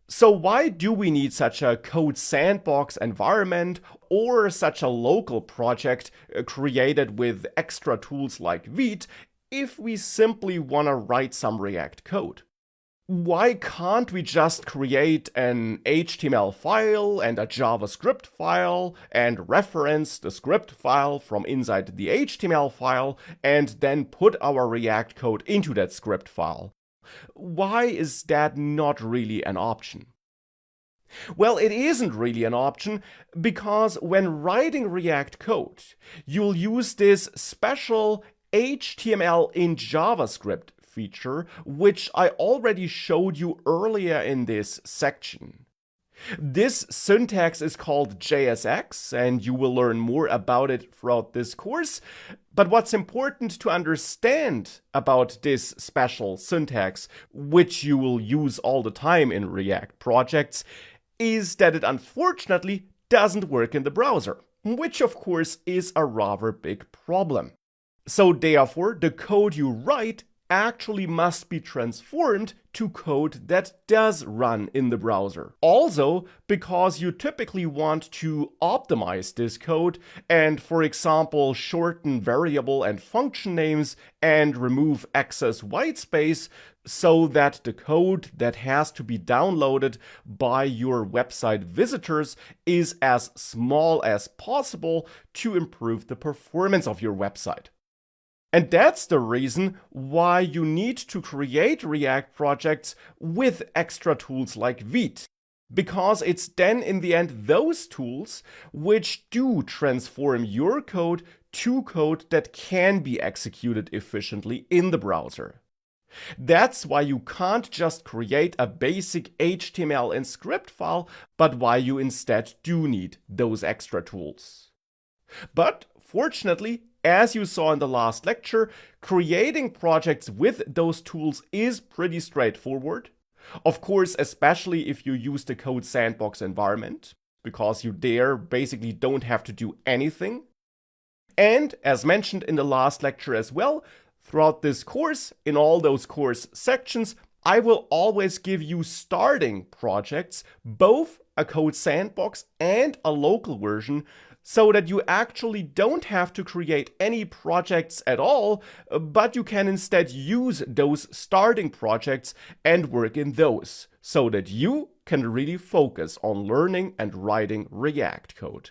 So why do we need such a code sandbox environment or such a local project created with extra tools like Vite if we simply want to write some React code? Why can't we just create an HTML file and a JavaScript file and reference the script file from inside the HTML file and then put our React code into that script file? Why is that not really an option? Well, it isn't really an option because when writing React code, you'll use this special HTML in JavaScript feature, which I already showed you earlier in this section. This syntax is called JSX, and you will learn more about it throughout this course. But what's important to understand about this special syntax, which you will use all the time in React projects, is that it unfortunately doesn't work in the browser, which of course is a rather big problem. So therefore, the code you write actually must be transformed to code that does run in the browser. Also, because you typically want to optimize this code and, for example, shorten variable and function names and remove excess whitespace so that the code that has to be downloaded by your website visitors is as small as possible to improve the performance of your website. And that's the reason why you need to create React projects with extra tools like Vite. Because it's then in the end those tools which do transform your code to code that can be executed efficiently in the browser. That's why you can't just create a basic HTML and script file, but why you instead do need those extra tools. But fortunately, as you saw in the last lecture, creating projects with those tools is pretty straightforward. Of course, especially if you use the code sandbox environment, because you there basically don't have to do anything. And as mentioned in the last lecture as well, throughout this course, in all those course sections, I will always give you starting projects, both a code sandbox and a local version, so that you actually don't have to create any projects at all, but you can instead use those starting projects and work in those, so that you can really focus on learning and writing React code.